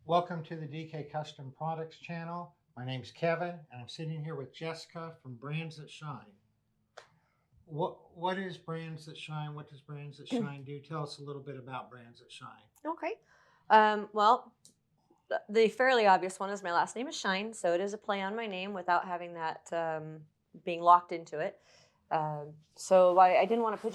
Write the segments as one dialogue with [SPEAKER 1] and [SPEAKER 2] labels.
[SPEAKER 1] Welcome to the DK Custom Products channel. My name's Kevin, and I'm sitting here with Jessica from Brands That Shine. What is Brands That Shine? What does Brands That Shine do? Tell us a little bit about Brands That Shine.
[SPEAKER 2] Okay. Well, the fairly obvious one is my last name is Shine, so it is a play on my name without having that being locked into it. So I didn't want to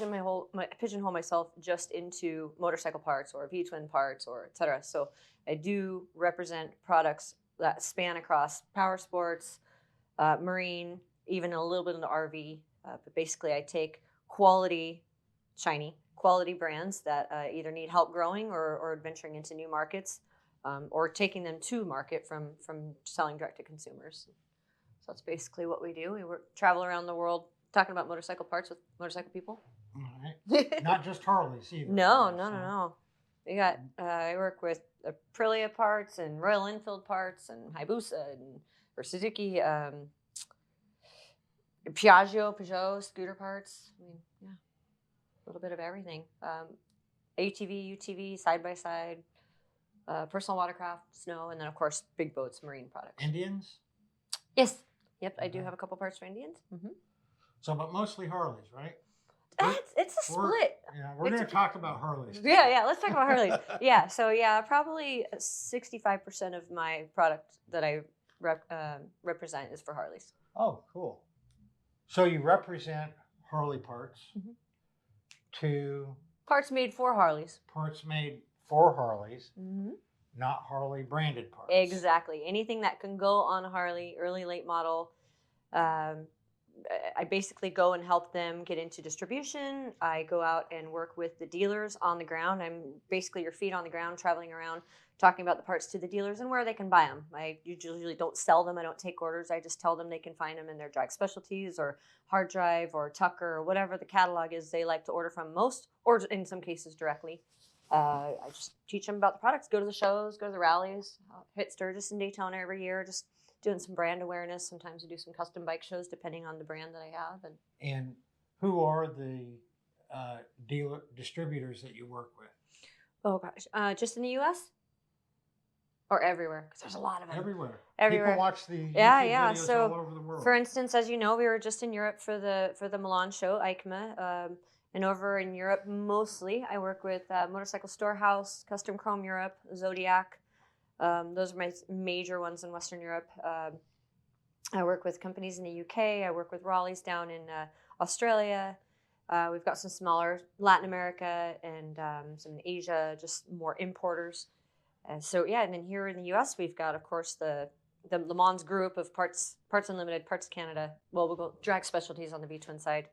[SPEAKER 2] pigeonhole myself just into motorcycle parts or V-twin parts or etc. So I do represent products that span across power sports, marine, even a little bit into RV. But basically, I take shiny quality brands that either need help growing or venturing into new markets, or taking them to market from selling direct to consumers. So that's basically what we do. We travel around the world talking about motorcycle parts with motorcycle people.
[SPEAKER 1] All right. Not just Harleys either.
[SPEAKER 2] No. We got I work with Aprilia parts and Royal Enfield parts and Hayabusa or Suzuki, Peugeot scooter parts. I mean, yeah, a little bit of everything. ATV, UTV, side by side, personal watercraft, snow, and then of course big boats, marine products.
[SPEAKER 1] Indians?
[SPEAKER 2] Yes. Yep, I do have a couple parts for Indians. Mm-hmm.
[SPEAKER 1] So, but mostly Harleys, right?
[SPEAKER 2] It's a split.
[SPEAKER 1] We're going to talk about Harleys today.
[SPEAKER 2] Yeah, let's talk about Harleys. Probably 65% of my product that I represent is for Harleys.
[SPEAKER 1] Oh, cool. So you represent Harley parts to...
[SPEAKER 2] Parts made for Harleys.
[SPEAKER 1] Parts made for Harleys,
[SPEAKER 2] Mm-hmm.
[SPEAKER 1] not Harley branded parts.
[SPEAKER 2] Exactly. Anything that can go on a Harley, early, late model. I basically go and help them get into distribution. I go out and work with the dealers on the ground. I'm basically your feet on the ground, traveling around, talking about the parts to the dealers and where they can buy them. I usually don't sell them. I don't take orders. I just tell them they can find them in their Drag Specialties or HardDrive or Tucker or whatever the catalog is they like to order from most, or in some cases directly. I just teach them about the products, go to the shows, go to the rallies, hit Sturgis and Daytona every year, just doing some brand awareness. Sometimes we do some custom bike shows depending on the brand that I have.
[SPEAKER 1] And who are the distributors that you work with?
[SPEAKER 2] Oh gosh, just in the U.S. or everywhere? Because there's a lot of them.
[SPEAKER 1] Everywhere.
[SPEAKER 2] Everywhere.
[SPEAKER 1] People watch the YouTube videos
[SPEAKER 2] So
[SPEAKER 1] all over the world.
[SPEAKER 2] For instance, as you know, we were just in Europe for the Milan show, EICMA. And over in Europe, mostly, I work with Motorcycle Storehouse, Custom Chrome Europe, Zodiac. Those are my major ones in Western Europe. I work with companies in the UK. I work with Raleighs down in Australia. We've got some smaller Latin America and some Asia, just more importers. And then here in the US, we've got, of course, the Le Mans group of Parts Unlimited, Parts Canada. Well, we'll go Drag Specialties on the V-twin side.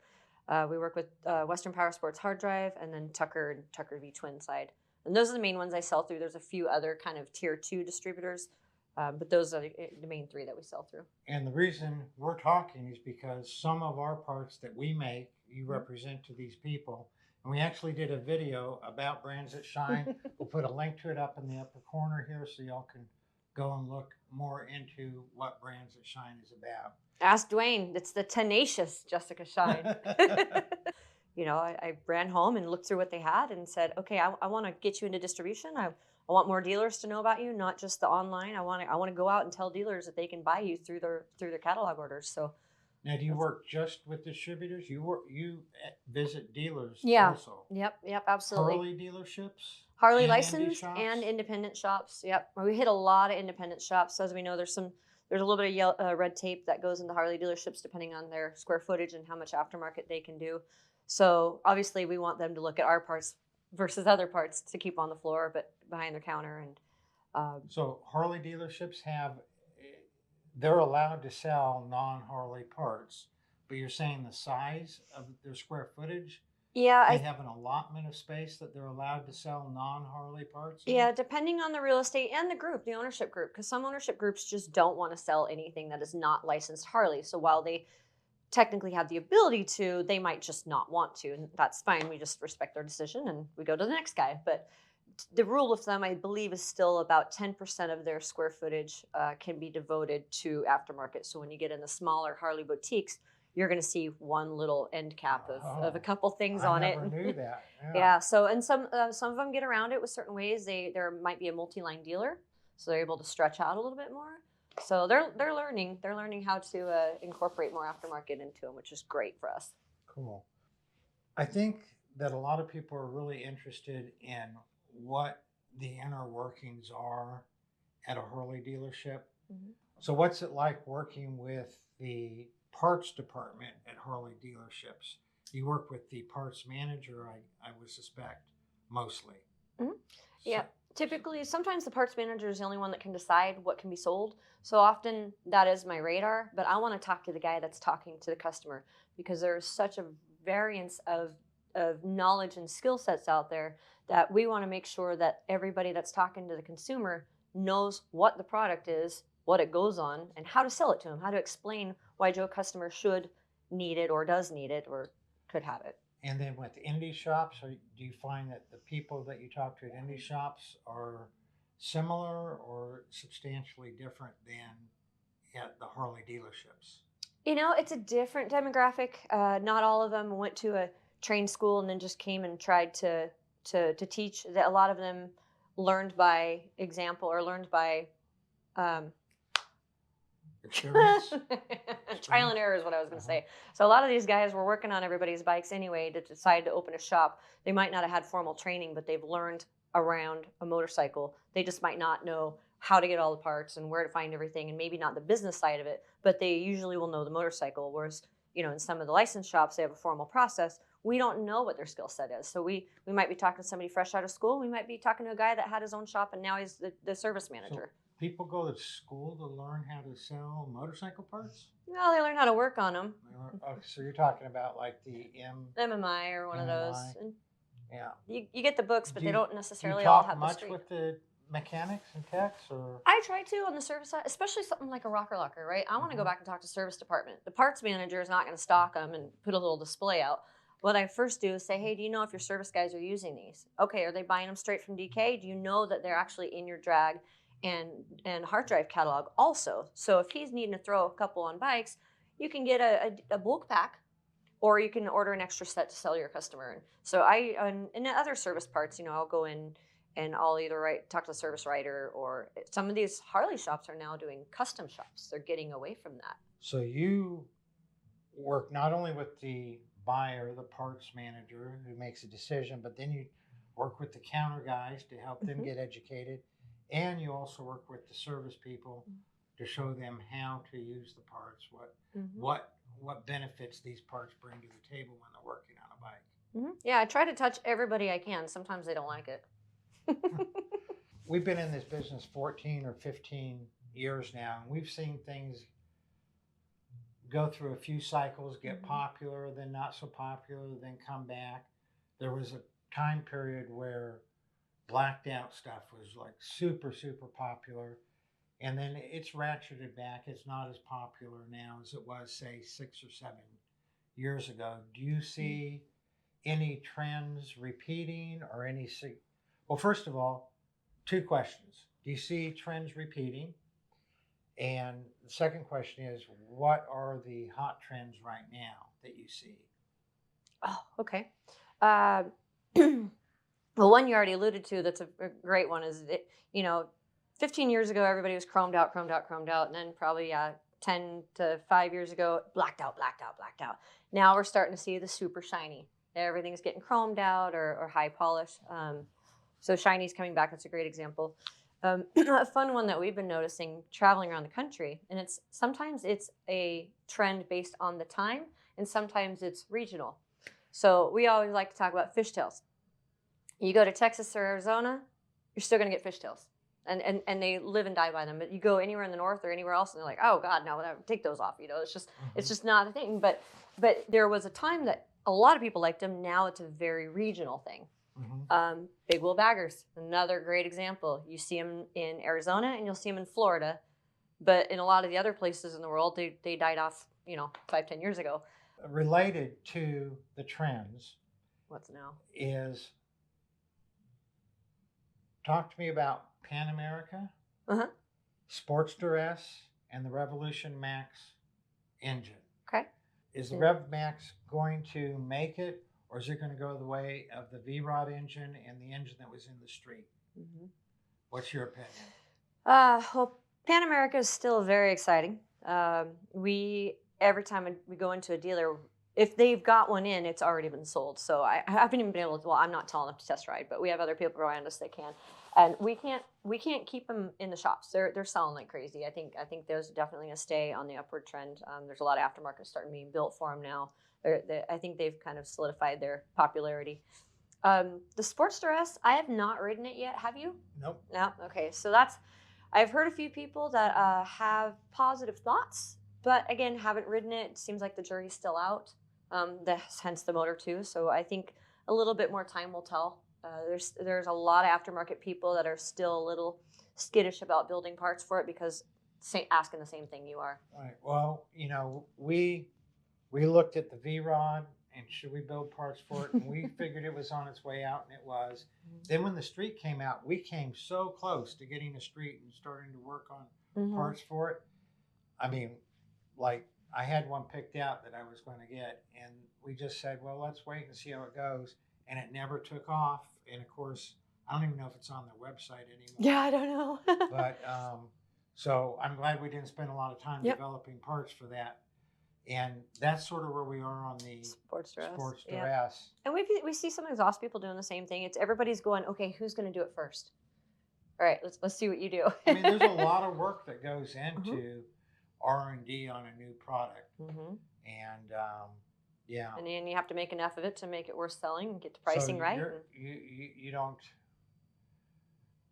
[SPEAKER 2] We work with Western Power Sports HardDrive and then Tucker V-twin side. And those are the main ones I sell through. There's a few other kind of tier 2 distributors, but those are the main 3 that we sell through.
[SPEAKER 1] And the reason we're talking is because some of our parts that we make, you represent to these people. And we actually did a video about Brands That Shine. We'll put a link to it up in the upper corner here so y'all can go and look more into what Brands That Shine is about.
[SPEAKER 2] Ask Dwayne. It's the tenacious Jessica Shine. I ran home and looked through what they had and said, okay, I want to get you into distribution. I want more dealers to know about you, not just the online. I want to go out and tell dealers that they can buy you through their catalog orders. So
[SPEAKER 1] now, do you work just with distributors? You visit dealers also?
[SPEAKER 2] Yep, absolutely.
[SPEAKER 1] Harley dealerships?
[SPEAKER 2] Harley licensed and independent shops. Yep, we hit a lot of independent shops. So as we know, there's a little bit of red tape that goes into Harley dealerships depending on their square footage and how much aftermarket they can do. So obviously we want them to look at our parts versus other parts to keep on the floor, but behind their counter. And
[SPEAKER 1] so Harley dealerships they're allowed to sell non-Harley parts, but you're saying the size of their square footage?
[SPEAKER 2] Yeah,
[SPEAKER 1] they have an allotment of space that they're allowed to sell non-Harley parts?
[SPEAKER 2] Yeah, depending on the real estate and the group, the ownership group, because some ownership groups just don't want to sell anything that is not licensed Harley. So while they technically have the ability to, they might just not want to, and that's fine. We just respect their decision and we go to the next guy. But the rule of thumb, I believe, is still about 10% of their square footage can be devoted to aftermarket. So when you get in the smaller Harley boutiques, you're going to see one little end cap of a couple things on it.
[SPEAKER 1] I never knew that.
[SPEAKER 2] Yeah. So, and some of them get around it with certain ways. There might be a multi-line dealer. so they're able to stretch out a little bit more. So they're learning how to incorporate more aftermarket into them, which is great for us.
[SPEAKER 1] Cool. I think that a lot of people are really interested in what the inner workings are at a Harley dealership.
[SPEAKER 2] Mm-hmm.
[SPEAKER 1] So what's it like working with the parts department at Harley dealerships? You work with the parts manager, I would suspect, mostly.
[SPEAKER 2] Mm-hmm.
[SPEAKER 1] So,
[SPEAKER 2] Yeah. Typically, sometimes the parts manager is the only one that can decide what can be sold. So often that is my radar, but I want to talk to the guy that's talking to the customer, because there's such a variance of knowledge and skill sets out there that we want to make sure that everybody that's talking to the consumer knows what the product is, what it goes on, and how to sell it to them, how to explain why Joe customer should need it or does need it or could have it.
[SPEAKER 1] and then with indie shops, do you find that the people that you talk to at indie shops are similar or substantially different than at the Harley dealerships?
[SPEAKER 2] You know, it's a different demographic. Not all of them went to a trained school and then just came and tried to teach. That a lot of them learned by example or learned by
[SPEAKER 1] Experience?
[SPEAKER 2] trial and error is what I was going to say. So a lot of these guys were working on everybody's bikes anyway to decide to open a shop. They might not have had formal training, but they've learned around a motorcycle. They just might not know how to get all the parts and where to find everything, and maybe not the business side of it, but they usually will know the motorcycle. Whereas, you know, in some of the licensed shops, they have a formal process. We don't know what their skill set is. So we might be talking to somebody fresh out of school. We might be talking to a guy that had his own shop and now he's the service manager.
[SPEAKER 1] So people go to school to learn how to sell motorcycle parts?
[SPEAKER 2] Well, they learn how to work on them.
[SPEAKER 1] Oh, so you're talking about like the
[SPEAKER 2] MMI or one of those.
[SPEAKER 1] MMI.
[SPEAKER 2] And
[SPEAKER 1] Yeah.
[SPEAKER 2] you get the books, but
[SPEAKER 1] Do
[SPEAKER 2] they
[SPEAKER 1] you-
[SPEAKER 2] don't
[SPEAKER 1] Do
[SPEAKER 2] necessarily
[SPEAKER 1] you
[SPEAKER 2] all
[SPEAKER 1] talk
[SPEAKER 2] have the
[SPEAKER 1] much
[SPEAKER 2] street.
[SPEAKER 1] with the mechanics and techs, or?
[SPEAKER 2] I try to on the service side, especially something like a rocker locker, right? I want to go back and talk to service department. The parts manager is not going to stock them and put a little display out. What I first do is say, hey, do you know if your service guys are using these? Okay, are they buying them straight from DK? Do you know that they're actually in your drag and HardDrive catalog also? So if he's needing to throw a couple on bikes, you can get a bulk pack, or you can order an extra set to sell your customer. And so and other service parts, you know, I'll go in and I'll either talk to the service writer, or some of these Harley shops are now doing custom shops. They're getting away from that.
[SPEAKER 1] So you work not only with the buyer, the parts manager who makes a decision, but then you work with the counter guys to help them get educated, and you also work with the service people to show them how to use the parts, what benefits these parts bring to the table when they're working on a bike.
[SPEAKER 2] Yeah, I try to touch everybody I can. Sometimes they don't like it.
[SPEAKER 1] We've been in this business 14 or 15 years now, and we've seen things go through a few cycles, get popular, then not so popular, then come back. There was a time period where blacked out stuff was like super, super popular, and then it's ratcheted back. It's not as popular now as it was, say, 6 or 7 years ago. Do you see any trends repeating or any? Well, first of all, 2 questions. Do you see trends repeating? And the second question is, what are the hot trends right now that you see?
[SPEAKER 2] Oh, okay. Well, one you already alluded to that's a great one is, 15 years ago, everybody was chromed out. And then probably 10 to 5 years ago, blacked out. Now we're starting to see the super shiny. Everything's getting chromed out or high polish. So shiny's coming back. That's a great example. A fun one that we've been noticing traveling around the country, and sometimes it's a trend based on the time, and sometimes it's regional. So we always like to talk about fishtails. You go to Texas or Arizona, you're still going to get fishtails, and they live and die by them. But you go anywhere in the north or anywhere else, and they're like, oh God, no, take those off. It's just not a thing. But there was a time that a lot of people liked them. Now it's a very regional thing. Big wheel baggers, another great example. You see them in Arizona and you'll see them in Florida, but in a lot of the other places in the world, they died off, 5-10 years ago.
[SPEAKER 1] Related to the trends,
[SPEAKER 2] what's now
[SPEAKER 1] is, talk to me about Pan America, Sportster S, and the Revolution Max engine.
[SPEAKER 2] Okay.
[SPEAKER 1] Is the Rev Max going to make it? Or is it going to go the way of the V-Rod engine and the engine that was in the street? What's your opinion?
[SPEAKER 2] Well, Pan America is still very exciting. We every time we go into a dealer, if they've got one in, it's already been sold. So I haven't even been able to. Well, I'm not tall enough to test ride, but we have other people around us that can, and we can't keep them in the shops. They're selling like crazy. I think there's definitely a stay on the upward trend. There's a lot of aftermarket starting being built for them now. I think they've kind of solidified their popularity. The Sportster S, I have not ridden it yet. Have you?
[SPEAKER 1] Nope.
[SPEAKER 2] No. Okay, so that's I've heard a few people that have positive thoughts, but again, haven't ridden it. It seems like the jury's still out. Hence the motor too. So I think a little bit more time will tell. There's a lot of aftermarket people that are still a little skittish about building parts for it because asking the same thing you are.
[SPEAKER 1] Right. Well, we looked at the V-Rod and should we build parts for it? And we figured it was on its way out, and it was. Then when the Street came out, we came so close to getting the Street and starting to work on parts for it. I mean, like I had one picked out that I was going to get, and we just said, well, let's wait and see how it goes. And it never took off. And of course, I don't even know if it's on their website anymore.
[SPEAKER 2] Yeah, I don't know.
[SPEAKER 1] But so I'm glad we didn't spend a lot of time developing parts for that. And that's sort of where we are on the
[SPEAKER 2] Sportster
[SPEAKER 1] S.
[SPEAKER 2] And we see some exhaust people doing the same thing. It's everybody's going, okay, who's going to do it first? All right, let's see what you do.
[SPEAKER 1] I mean, there's a lot of work that goes into R&D on a new product, and yeah.
[SPEAKER 2] And then you have to make enough of it to make it worth selling and get the pricing right.
[SPEAKER 1] You don't.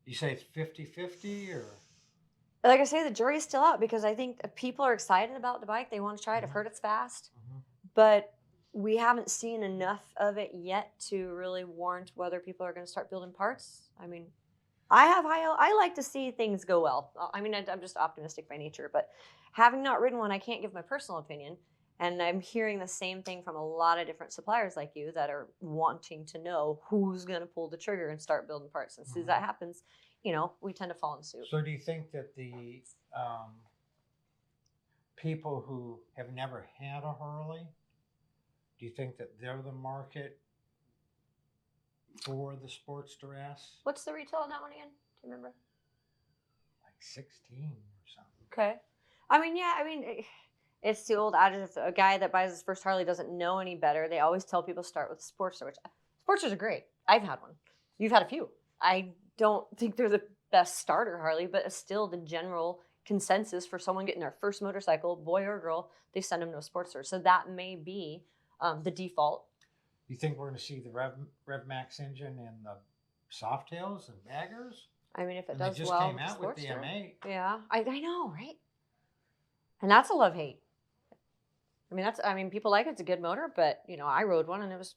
[SPEAKER 1] You say it's 50-50 or.
[SPEAKER 2] Like I say, the jury's still out because I think people are excited about the bike. They want to try it. I've heard it's fast, but we haven't seen enough of it yet to really warrant whether people are going to start building parts. I mean, I like to see things go well. I mean, I'm just optimistic by nature, but having not ridden one, I can't give my personal opinion. And I'm hearing the same thing from a lot of different suppliers like you that are wanting to know who's going to pull the trigger and start building parts. And as soon as that happens, we tend to fall in suit.
[SPEAKER 1] So do you think that the people who have never had a Harley, do you think that they're the market for the Sportster S?
[SPEAKER 2] What's the retail on that one again? Do you remember?
[SPEAKER 1] Like 16 or something.
[SPEAKER 2] Okay. I mean, it's the old adage, if a guy that buys his first Harley doesn't know any better, they always tell people start with Sportster, which Sportsters are great. I've had one. You've had a few. I don't think they're the best starter Harley, but it's still the general consensus for someone getting their first motorcycle, boy or girl, they send them to a Sportster. So that may be the default.
[SPEAKER 1] You think we're going to see the RevMax engine in the Softails and Baggers?
[SPEAKER 2] I mean, if it
[SPEAKER 1] and
[SPEAKER 2] does
[SPEAKER 1] they just
[SPEAKER 2] well
[SPEAKER 1] came out with the M8.
[SPEAKER 2] Yeah, I know, right? And that's a love-hate. I mean, people like it. It's a good motor, but, I rode one and it was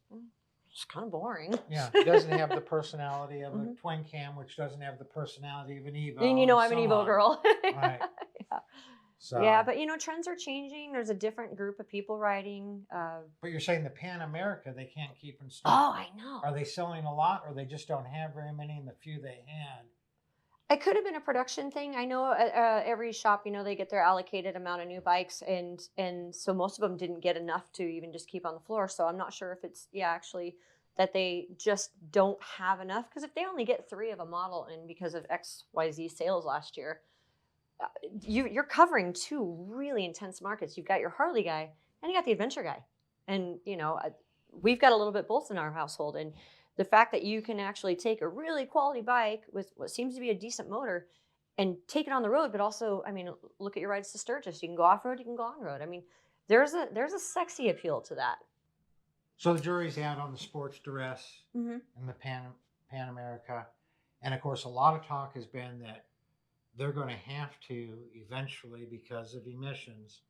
[SPEAKER 2] kind of boring.
[SPEAKER 1] Yeah, it doesn't have the personality of a twin cam, which doesn't have the personality of an Evo.
[SPEAKER 2] And I'm an Evo girl.
[SPEAKER 1] Right.
[SPEAKER 2] Yeah.
[SPEAKER 1] So,
[SPEAKER 2] yeah, but trends are changing. There's a different group of people riding.
[SPEAKER 1] But you're saying the Pan America, they can't keep in stock.
[SPEAKER 2] Oh, I know.
[SPEAKER 1] Are they selling a lot, or they just don't have very many, and the few they had?
[SPEAKER 2] It could have been a production thing. I know every shop, they get their allocated amount of new bikes, and so most of them didn't get enough to even just keep on the floor. So I'm not sure if it's actually that they just don't have enough. Because if they only get 3 of a model in because of XYZ sales last year, you're covering 2 really intense markets. You've got your Harley guy and you got the adventure guy, and we've got a little bit both in our household. And the fact that you can actually take a really quality bike with what seems to be a decent motor and take it on the road, but also, look at your rides to Sturgis. You can go off road, you can go on road. There's a sexy appeal to that.
[SPEAKER 1] So the jury's out on the Sportster S and the Pan America, and of course, a lot of talk has been that they're going to have to eventually, because of emissions,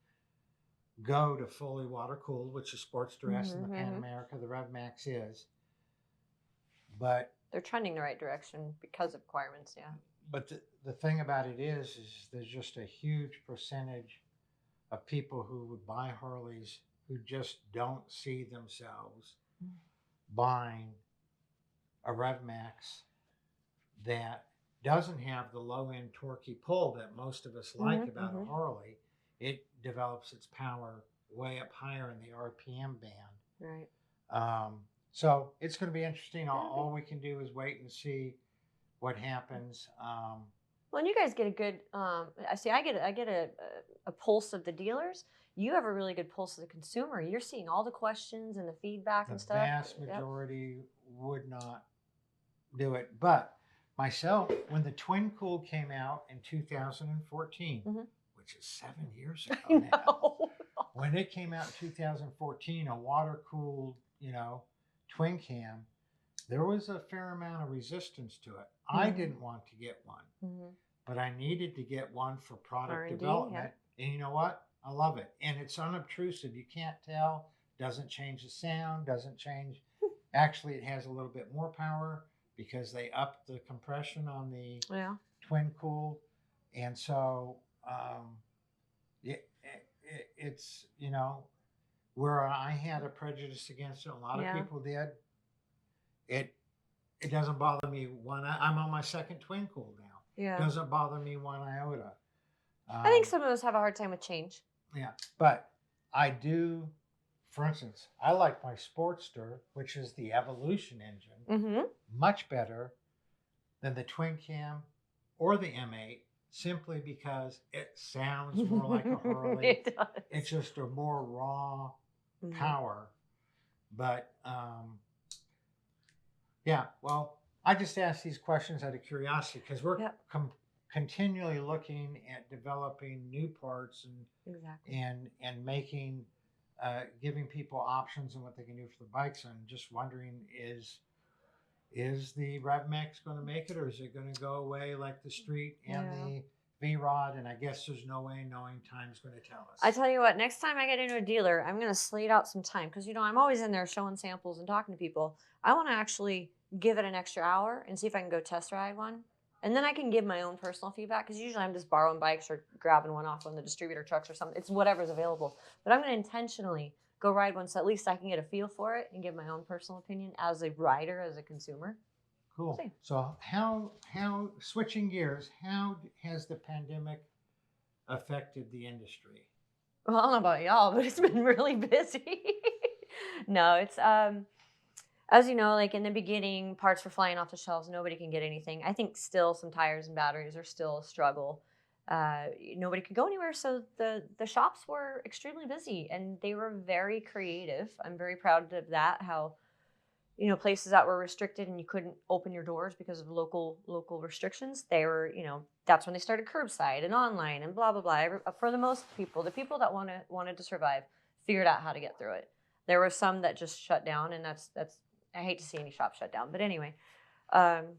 [SPEAKER 1] go to fully water cooled, which is Sportster S and the Pan America. The RevMax is. But
[SPEAKER 2] they're trending the right direction because of requirements, yeah.
[SPEAKER 1] But the thing about it is there's just a huge percentage of people who would buy Harleys who just don't see themselves buying a RevMax that doesn't have the low-end torquey pull that most of us like about a Harley. It develops its power way up higher in the RPM band.
[SPEAKER 2] Right.
[SPEAKER 1] So it's going to be interesting. All we can do is wait and see what happens.
[SPEAKER 2] Well, and you guys get a good. I see. I get a pulse of the dealers. You have a really good pulse of the consumer. You're seeing all the questions and the feedback
[SPEAKER 1] The
[SPEAKER 2] and stuff.
[SPEAKER 1] vast majority would not do it. But myself, when the Twin Cool came out in 2014,
[SPEAKER 2] Mhm.
[SPEAKER 1] which is 7 years ago
[SPEAKER 2] I
[SPEAKER 1] now,
[SPEAKER 2] know.
[SPEAKER 1] when it came out in 2014, a water cooled, twin cam, there was a fair amount of resistance to it. I
[SPEAKER 2] Mhm.
[SPEAKER 1] didn't want to get one,
[SPEAKER 2] Mhm.
[SPEAKER 1] but I needed to get one for product
[SPEAKER 2] R&D,
[SPEAKER 1] development. And you know what? I love it. And it's unobtrusive. You can't tell, doesn't change the sound, doesn't change. Actually, it has a little bit more power because they upped the compression on the
[SPEAKER 2] Yeah.
[SPEAKER 1] twin cool. And so it's, where I had a prejudice against it, a lot of
[SPEAKER 2] Yeah.
[SPEAKER 1] people did. It doesn't bother me I'm on my second twin cool now.
[SPEAKER 2] Yeah.
[SPEAKER 1] Doesn't bother me one iota.
[SPEAKER 2] I think some of us have a hard time with change.
[SPEAKER 1] Yeah, but I do. For instance, I like my Sportster, which is the Evolution engine,
[SPEAKER 2] Mm-hmm.
[SPEAKER 1] much better than the twin cam or the M8, simply because it sounds more like a Harley.
[SPEAKER 2] It does.
[SPEAKER 1] It's just a more raw
[SPEAKER 2] Mhm.
[SPEAKER 1] power. But yeah, well, I just ask these questions out of curiosity because we're
[SPEAKER 2] Yep.
[SPEAKER 1] continually looking at developing new parts
[SPEAKER 2] Exactly.
[SPEAKER 1] and making giving people options and what they can do for the bikes. I'm just wondering, is the RevMax going to make it, or is it going to go away like the Street and
[SPEAKER 2] Yeah.
[SPEAKER 1] the V-Rod? And I guess there's no way knowing time's going to tell us.
[SPEAKER 2] I tell you what, next time I get into a dealer, I'm going to slate out some time because, I'm always in there showing samples and talking to people. I want to actually give it an extra hour and see if I can go test ride one. And then I can give my own personal feedback because usually I'm just borrowing bikes or grabbing one off on the distributor trucks or something. It's whatever's available. But I'm going to intentionally go ride one so at least I can get a feel for it and give my own personal opinion as a rider, as a consumer.
[SPEAKER 1] Cool.
[SPEAKER 2] See.
[SPEAKER 1] So how switching gears, how has the pandemic affected the industry?
[SPEAKER 2] Well, I don't know about y'all, but it's been really busy. No, it's as you know, like in the beginning, parts were flying off the shelves. Nobody can get anything. I think still some tires and batteries are still a struggle. Nobody could go anywhere, so the shops were extremely busy and they were very creative. I'm very proud of that. How places that were restricted and you couldn't open your doors because of local restrictions. They were, that's when they started curbside and online and blah blah blah. For the most people, the people that wanted to survive, figured out how to get through it. There were some that just shut down, and that's. I hate to see any shop shut down, but anyway.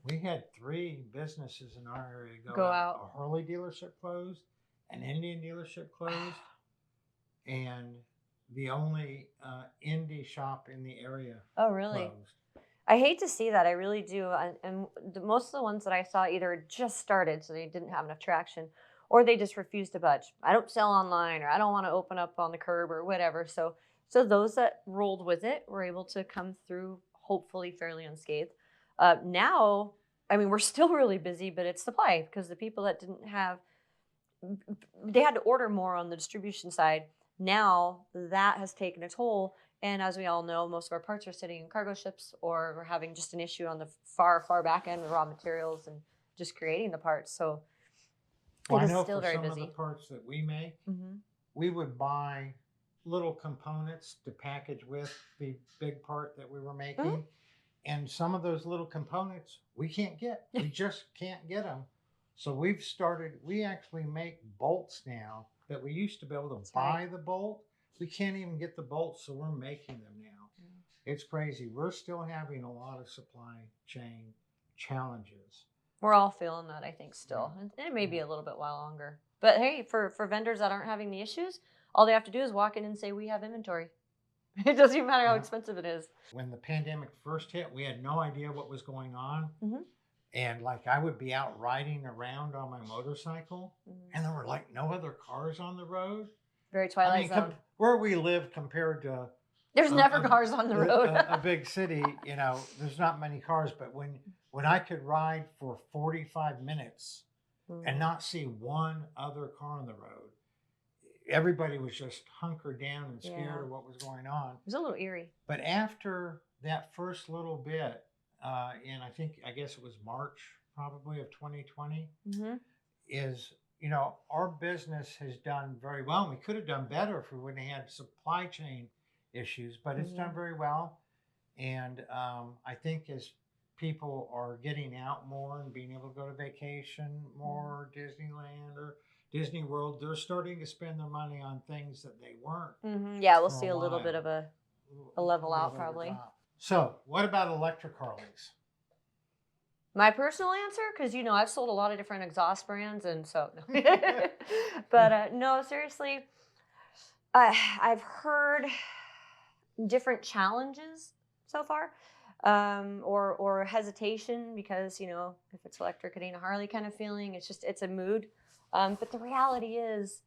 [SPEAKER 1] We had 3 businesses in our area
[SPEAKER 2] Go out.
[SPEAKER 1] A Harley dealership closed, an Indian dealership closed, and the only indie shop in the area
[SPEAKER 2] Oh, really?
[SPEAKER 1] closed.
[SPEAKER 2] I hate to see that. I really do. And most of the ones that I saw either just started, so they didn't have enough traction, or they just refused to budge. I don't sell online, or I don't want to open up on the curb, or whatever. So those that rolled with it were able to come through, hopefully fairly unscathed. Now, I mean, we're still really busy, but it's supply because the people that didn't have, they had to order more on the distribution side. Now that has taken a toll. And as we all know, most of our parts are sitting in cargo ships, or we're having just an issue on the far, far back end with raw materials and just creating the parts. So
[SPEAKER 1] Well,
[SPEAKER 2] it
[SPEAKER 1] I
[SPEAKER 2] is
[SPEAKER 1] know
[SPEAKER 2] still
[SPEAKER 1] for
[SPEAKER 2] very
[SPEAKER 1] some
[SPEAKER 2] busy.
[SPEAKER 1] of the parts that we make,
[SPEAKER 2] Mm-hmm.
[SPEAKER 1] we would buy little components to package with the big part that we were making.
[SPEAKER 2] Mm-hmm.
[SPEAKER 1] And some of those little components we can't get. We just can't get them. So we actually make bolts now that we used to be able to buy the bolt. We can't even get the bolts, so we're making them now. It's crazy. We're still having a lot of supply chain challenges.
[SPEAKER 2] We're all feeling that, I think, still. And it may be a little bit while longer. But hey, for vendors that aren't having the issues, all they have to do is walk in and say, we have inventory. It doesn't even matter how expensive it is.
[SPEAKER 1] When the pandemic first hit, we had no idea what was going on.
[SPEAKER 2] Mm-hmm.
[SPEAKER 1] And I would be out riding around on my motorcycle, and there were no other cars on the road.
[SPEAKER 2] Very Twilight Zone.
[SPEAKER 1] Where we live compared to
[SPEAKER 2] there's never cars on the road.
[SPEAKER 1] a big city, there's not many cars. But when I could ride for 45 minutes and not see one other car on the road, everybody was just hunkered down and scared of what was going on.
[SPEAKER 2] It was a little eerie.
[SPEAKER 1] But after that first little bit, I guess it was March probably of 2020, is, our business has done very well. We could have done better if we wouldn't have had supply chain issues, but it's done very well. And I think as people are getting out more and being able to go to vacation more, Disneyland or Disney World, they're starting to spend their money on things that they weren't.
[SPEAKER 2] Yeah, we'll
[SPEAKER 1] for
[SPEAKER 2] see a little bit
[SPEAKER 1] while.
[SPEAKER 2] of a level
[SPEAKER 1] little
[SPEAKER 2] out
[SPEAKER 1] bit of a
[SPEAKER 2] probably.
[SPEAKER 1] drop. So, what about electric Harleys?
[SPEAKER 2] My personal answer, because I've sold a lot of different exhaust brands, and so no. But no, seriously, I've heard different challenges so far, or hesitation because if it's electric, it ain't a Harley kind of feeling. It's a mood. But the reality is,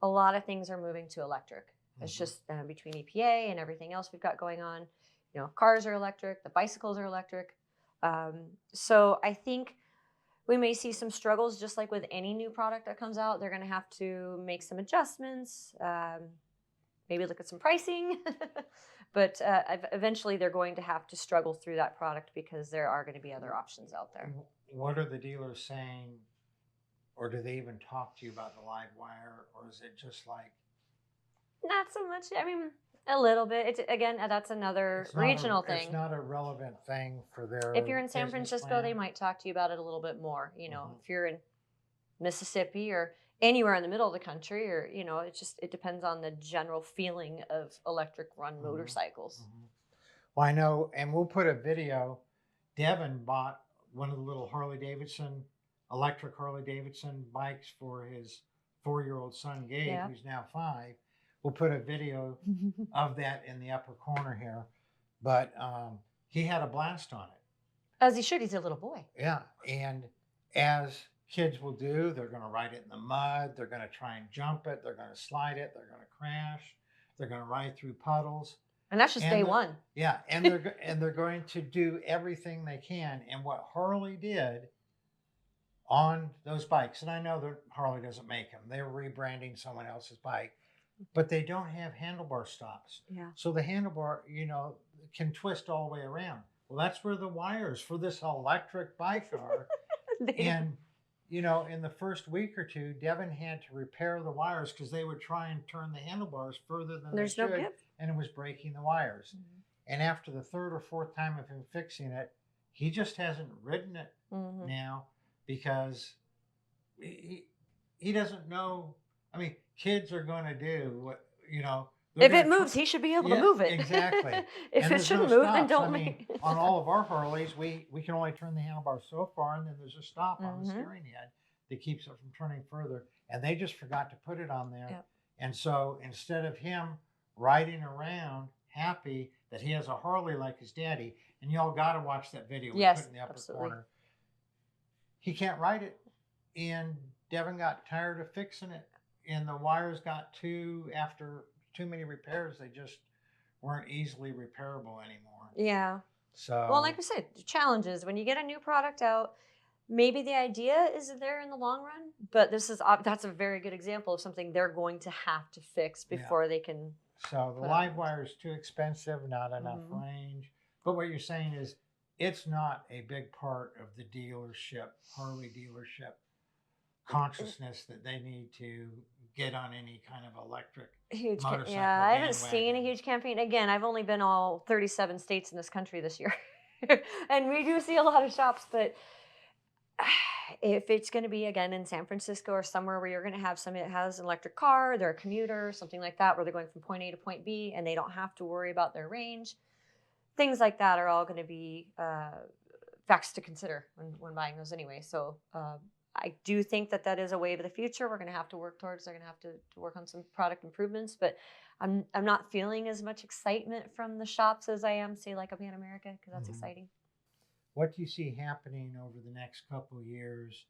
[SPEAKER 2] a lot of things are moving to electric. It's just between EPA and everything else we've got going on. Cars are electric, the bicycles are electric. So I think we may see some struggles, just like with any new product that comes out. They're going to have to make some adjustments, maybe look at some pricing, but eventually they're going to have to struggle through that product because there are going to be other options out there.
[SPEAKER 1] What are the dealers saying, or do they even talk to you about the live wire, or is it just like?
[SPEAKER 2] Not so much. I mean, a little bit. It's again, that's another regional thing.
[SPEAKER 1] It's not a relevant thing for their.
[SPEAKER 2] If you're in San
[SPEAKER 1] business
[SPEAKER 2] Francisco,
[SPEAKER 1] plan.
[SPEAKER 2] they might talk to you about it a little bit more. If you're in Mississippi or anywhere in the middle of the country, or it depends on the general feeling of electric run motorcycles.
[SPEAKER 1] Well, I know, and we'll put a video. Devin bought one of the little electric Harley-Davidson bikes for his 4-year-old son, Gabe, who's now 5. We'll put a video of that in the upper corner here. But he had a blast on it.
[SPEAKER 2] As he should. He's a little boy.
[SPEAKER 1] Yeah. And as kids will do, they're going to ride it in the mud. They're going to try and jump it. They're going to slide it. They're going to crash. They're going to ride through puddles.
[SPEAKER 2] And that's just day one.
[SPEAKER 1] Yeah. And they're going to do everything they can. And what Harley did on those bikes, and I know that Harley doesn't make them. They're rebranding someone else's bike. But they don't have handlebar stops.
[SPEAKER 2] Yeah.
[SPEAKER 1] So the handlebar, can twist all the way around. Well, that's where the wires for this electric bike are. And, in the first week or two, Devin had to repair the wires because they would try and turn the handlebars further than they should. And it was breaking the wires. And after the 3rd or 4th time of him fixing it, he just hasn't ridden it now because he doesn't know. I mean, kids are going to do what,
[SPEAKER 2] if it moves, he should be able to move it.
[SPEAKER 1] Exactly.
[SPEAKER 2] If it shouldn't move, then don't
[SPEAKER 1] make it. On all of our Harleys, we can only turn the handlebar so far, and then there's a stop on the steering head that keeps it from turning further. And they just forgot to put it on there. Yep. And so instead of him riding around happy that he has a Harley like his daddy, and y'all got to watch that video we put in the upper corner, he can't ride it. And Devin got tired of fixing it. And the wires got after too many repairs, they just weren't easily repairable anymore.
[SPEAKER 2] Yeah.
[SPEAKER 1] So,
[SPEAKER 2] well, like we said, challenges. When you get a new product out, maybe the idea is there in the long run, but that's a very good example of something they're going to have to fix before they can.
[SPEAKER 1] So the live wire is too expensive, not enough range. But what you're saying is it's not a big part of the Harley dealership consciousness that they need to get on any kind of electric motorcycle.
[SPEAKER 2] Yeah, I haven't seen a huge campaign. Again, I've only been all 37 states in this country this year. And we do see a lot of shops, but if it's going to be, again, in San Francisco or somewhere where you're going to have somebody that has an electric car, they're a commuter, something like that, where they're going from point A to point B and they don't have to worry about their range, things like that are all going to be facts to consider when buying those anyway. So I do think that is a wave of the future we're going to have to work towards. They're going to have to work on some product improvements, but I'm not feeling as much excitement from the shops as I am, say, like a Pan America, because that's exciting.
[SPEAKER 1] What do you see happening over the next couple of years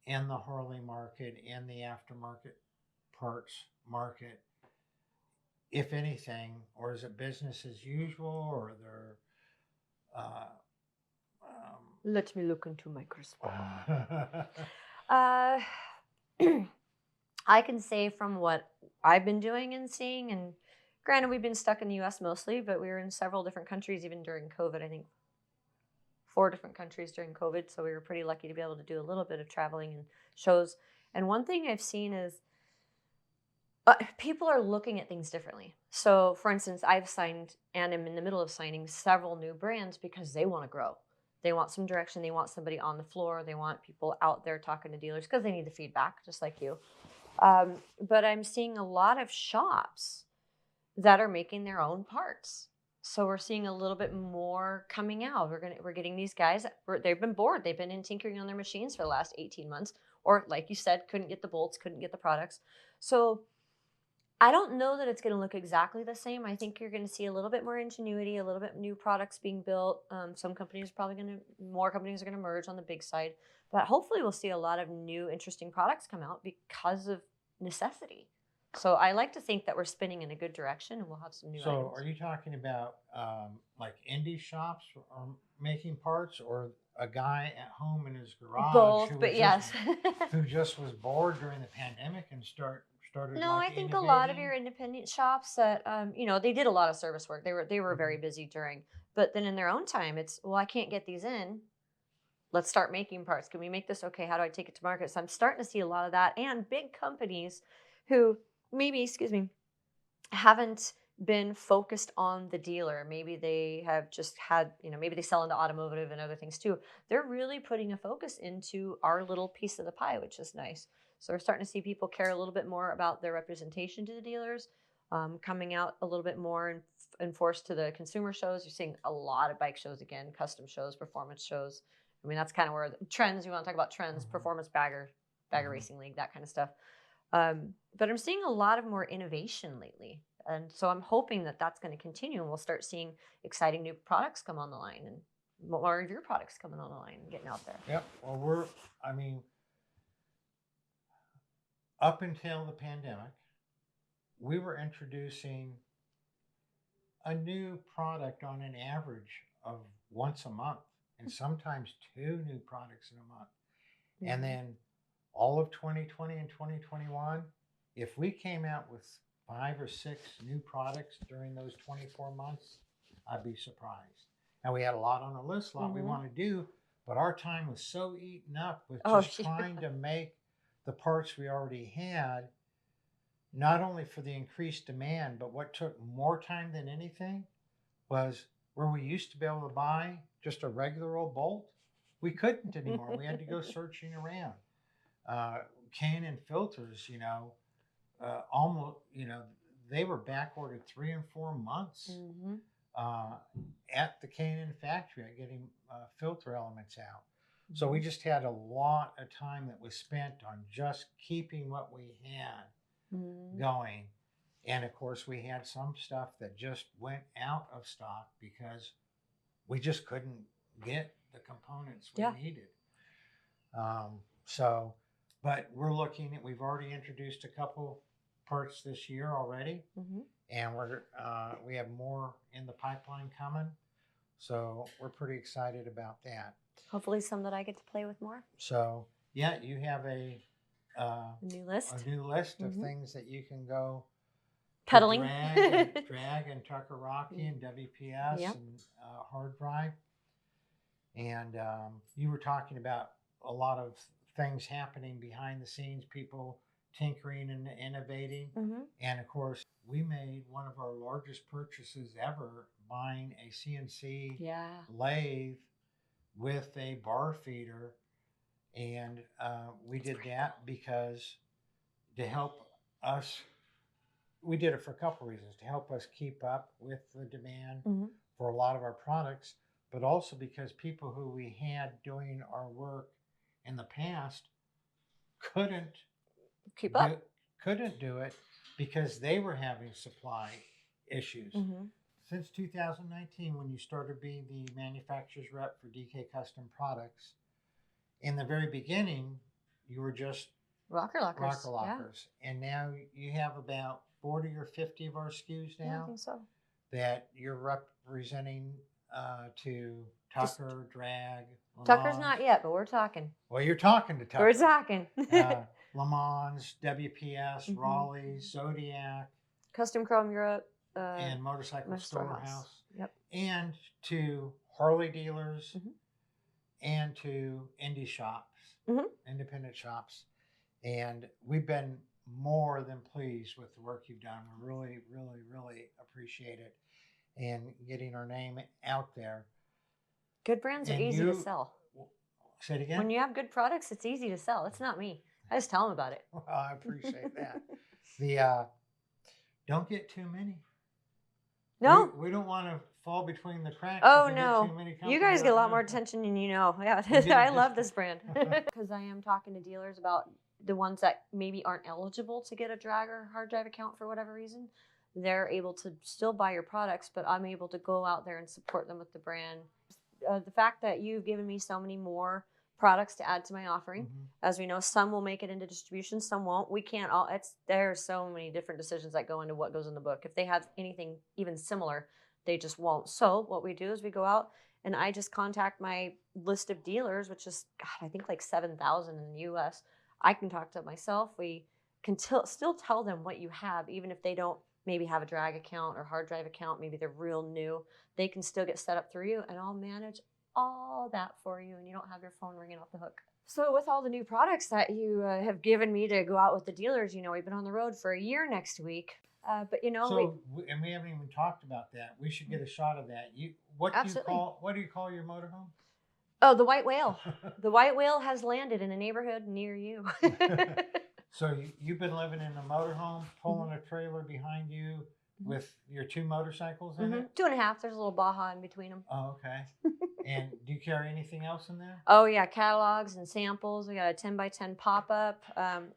[SPEAKER 1] in the Harley market and the aftermarket parts market, if anything, or is it business as usual, or they're
[SPEAKER 2] let me look into my crystal. I can say from what I've been doing and seeing, and granted, we've been stuck in the U.S. mostly, but we were in several different countries even during COVID. I think 4 different countries during COVID, so we were pretty lucky to be able to do a little bit of traveling and shows. And one thing I've seen is people are looking at things differently. So, for instance, I've signed and am in the middle of signing several new brands because they want to grow. They want some direction. They want somebody on the floor. They want people out there talking to dealers because they need the feedback, just like you. But I'm seeing a lot of shops that are making their own parts. So we're seeing a little bit more coming out. We're getting these guys. They've been bored. They've been in tinkering on their machines for the last 18 months, or like you said, couldn't get the bolts, couldn't get the products. So I don't know that it's going to look exactly the same. I think you're going to see a little bit more ingenuity, a little bit new products being built. More companies are going to merge on the big side, but hopefully we'll see a lot of new, interesting products come out because of necessity. So I like to think that we're spinning in a good direction, and we'll have some new items.
[SPEAKER 1] So are you talking about like indie shops are making parts, or a guy at home in his garage
[SPEAKER 2] Both, but yes.
[SPEAKER 1] who just was bored during the pandemic and started
[SPEAKER 2] No,
[SPEAKER 1] like
[SPEAKER 2] I think a lot of
[SPEAKER 1] innovating?
[SPEAKER 2] your independent shops that they did a lot of service work. They were very
[SPEAKER 1] Mhm.
[SPEAKER 2] busy during, but then in their own time, it's, well, I can't get these in. Let's start making parts. Can we make this? Okay, how do I take it to market? So I'm starting to see a lot of that, and big companies who maybe, excuse me, haven't been focused on the dealer. Maybe they have just had, maybe they sell into automotive and other things too. They're really putting a focus into our little piece of the pie, which is nice. So we're starting to see people care a little bit more about their representation to the dealers, coming out a little bit more and enforced to the consumer shows. You're seeing a lot of bike shows again, custom shows, performance shows. I mean, that's kind of where the trends, you want to talk about trends,
[SPEAKER 1] Mhm.
[SPEAKER 2] performance bagger
[SPEAKER 1] Mhm.
[SPEAKER 2] racing league, that kind of stuff. But I'm seeing a lot of more innovation lately. And so I'm hoping that that's going to continue, and we'll start seeing exciting new products come on the line, and more of your products coming on the line and getting out there.
[SPEAKER 1] Yep. Well, I mean, up until the pandemic, we were introducing a new product on an average of once a month, and sometimes two new products in a month. And
[SPEAKER 2] Mhm.
[SPEAKER 1] then all of 2020 and 2021, if we came out with 5 or 6 new products during those 24 months, I'd be surprised. And we had a lot on the list, a lot we
[SPEAKER 2] Mhm.
[SPEAKER 1] want to do, but our time was so eaten up with
[SPEAKER 2] Oh,
[SPEAKER 1] just trying to make the parts we already had, not only for the increased demand, but what took more time than anything was where we used to be able to buy just a regular old bolt. We couldn't anymore. We had to go searching around. Canon filters, almost, they were back ordered 3 and 4 months
[SPEAKER 2] Mhm.
[SPEAKER 1] uh, at the Canon factory at getting filter elements out. So we
[SPEAKER 2] Mhm.
[SPEAKER 1] just had a lot of time that was spent on just keeping what we had
[SPEAKER 2] Mhm.
[SPEAKER 1] going. And of course, we had some stuff that just went out of stock because we just couldn't get the components we
[SPEAKER 2] Yeah.
[SPEAKER 1] needed. So, but we're looking at, we've already introduced a couple parts this year already,
[SPEAKER 2] Mhm.
[SPEAKER 1] and we have more in the pipeline coming. So we're pretty excited about that.
[SPEAKER 2] Hopefully, some that I get to play with more.
[SPEAKER 1] So yeah, you have
[SPEAKER 2] A new list.
[SPEAKER 1] a new list of
[SPEAKER 2] Mhm.
[SPEAKER 1] things that you can go to
[SPEAKER 2] Pedaling.
[SPEAKER 1] drag and Tucker Rocky and WPS
[SPEAKER 2] Yep.
[SPEAKER 1] and HardDrive. And you were talking about a lot of things happening behind the scenes, people tinkering and innovating.
[SPEAKER 2] Mhm.
[SPEAKER 1] And of course, we made one of our largest purchases ever, buying a CNC
[SPEAKER 2] Yeah.
[SPEAKER 1] lathe with a bar feeder. And we did that because to help us, we did it for a couple reasons: to help us keep up with the demand
[SPEAKER 2] Mhm.
[SPEAKER 1] for a lot of our products, but also because people who we had doing our work in the past couldn't
[SPEAKER 2] Keep
[SPEAKER 1] do
[SPEAKER 2] up.
[SPEAKER 1] couldn't do it because they were having supply issues.
[SPEAKER 2] Mhm.
[SPEAKER 1] Since 2019, when you started being the manufacturer's rep for DK Custom Products, in the very beginning, you were just
[SPEAKER 2] Rocker lockers.
[SPEAKER 1] rocker
[SPEAKER 2] Yeah.
[SPEAKER 1] lockers, and now you have about 40 or 50 of our SKUs
[SPEAKER 2] Yeah, I
[SPEAKER 1] now
[SPEAKER 2] think so.
[SPEAKER 1] that you're representing to
[SPEAKER 2] Just
[SPEAKER 1] Tucker, Drag, Le
[SPEAKER 2] Tucker's
[SPEAKER 1] Mans.
[SPEAKER 2] not yet, but we're talking.
[SPEAKER 1] Well, you're talking to
[SPEAKER 2] We're
[SPEAKER 1] Tucker.
[SPEAKER 2] talking.
[SPEAKER 1] Le Mans, WPS,
[SPEAKER 2] Mhm.
[SPEAKER 1] Raleigh, Zodiac,
[SPEAKER 2] Custom Chrome Europe.
[SPEAKER 1] and Motorcycle
[SPEAKER 2] My
[SPEAKER 1] Storehouse,
[SPEAKER 2] Yep.
[SPEAKER 1] and to Harley dealers,
[SPEAKER 2] Mhm.
[SPEAKER 1] and to indie shops,
[SPEAKER 2] Mhm.
[SPEAKER 1] independent shops. And we've been more than pleased with the work you've done. We really, really, really appreciate it and getting our name out there.
[SPEAKER 2] Good brands are
[SPEAKER 1] And
[SPEAKER 2] easy to sell.
[SPEAKER 1] Say it again?
[SPEAKER 2] When you have good products, it's easy to sell. It's not me. I just tell them about it.
[SPEAKER 1] Well, I appreciate that. Don't get too many.
[SPEAKER 2] No.
[SPEAKER 1] We don't want to fall between the cracks.
[SPEAKER 2] Oh
[SPEAKER 1] if we
[SPEAKER 2] no.
[SPEAKER 1] Get too many
[SPEAKER 2] You guys get a lot more
[SPEAKER 1] companies.
[SPEAKER 2] attention than you know. Yeah. I love this brand. Because I am talking to dealers about the ones that maybe aren't eligible to get a drag or hard drive account for whatever reason. They're able to still buy your products, but I'm able to go out there and support them with the brand. The fact that you've given me so many more products to add to my offering. As we know, some will make it into distribution, some won't. We can't all, there are so many different decisions that go into what goes in the book. If they have anything even similar, they just won't. So what we do is we go out and I just contact my list of dealers, which is, God, I think like 7,000 in the US. I can talk to myself. We can still tell them what you have, even if they don't maybe have a drag account or hard drive account. Maybe they're real new. They can still get set up through you, and I'll manage all that for you, and you don't have your phone ringing off the hook. So with all the new products that you have given me to go out with the dealers, we've been on the road for a year next week. But
[SPEAKER 1] and we haven't even talked about that. We should get a shot of that. What do you call your motorhome?
[SPEAKER 2] Oh, the White Whale. The White Whale has landed in a neighborhood near you.
[SPEAKER 1] So you've been living in a motorhome, pulling a trailer behind you with your 2 motorcycles in it?
[SPEAKER 2] 2.5. There's a little Baja in between them.
[SPEAKER 1] Oh, okay. And do you carry anything else in there?
[SPEAKER 2] Oh, yeah. Catalogs and samples. We got a 10x10 pop-up.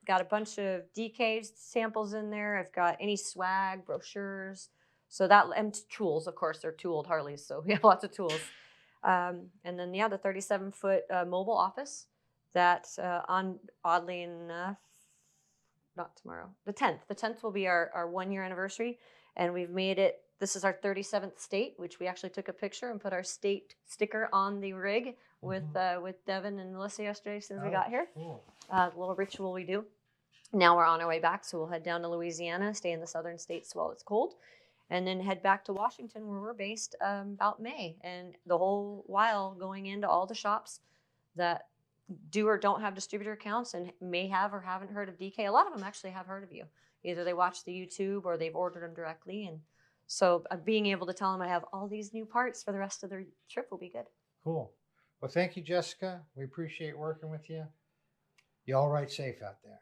[SPEAKER 2] Got a bunch of DK samples in there. I've got any swag, brochures. So and tools, of course. They're tooled Harleys, so we have lots of tools. And then, the 37-foot mobile office that, oddly enough, not tomorrow, the 10th. The 10th will be our 1-year anniversary. And we've made it, this is our 37th state, which we actually took a picture and put our state sticker on the rig with Devin and Melissa yesterday as soon as we got here.
[SPEAKER 1] Cool.
[SPEAKER 2] A little ritual we do. Now we're on our way back, so we'll head down to Louisiana, stay in the southern states while it's cold, and then head back to Washington where we're based about May. And the whole while going into all the shops that do or don't have distributor accounts and may have or haven't heard of DK. A lot of them actually have heard of you. Either they watch the YouTube or they've ordered them directly. And so being able to tell them I have all these new parts for the rest of their trip will be good.
[SPEAKER 1] Cool. Well, thank you, Jessica. We appreciate working with you. You all ride safe out there.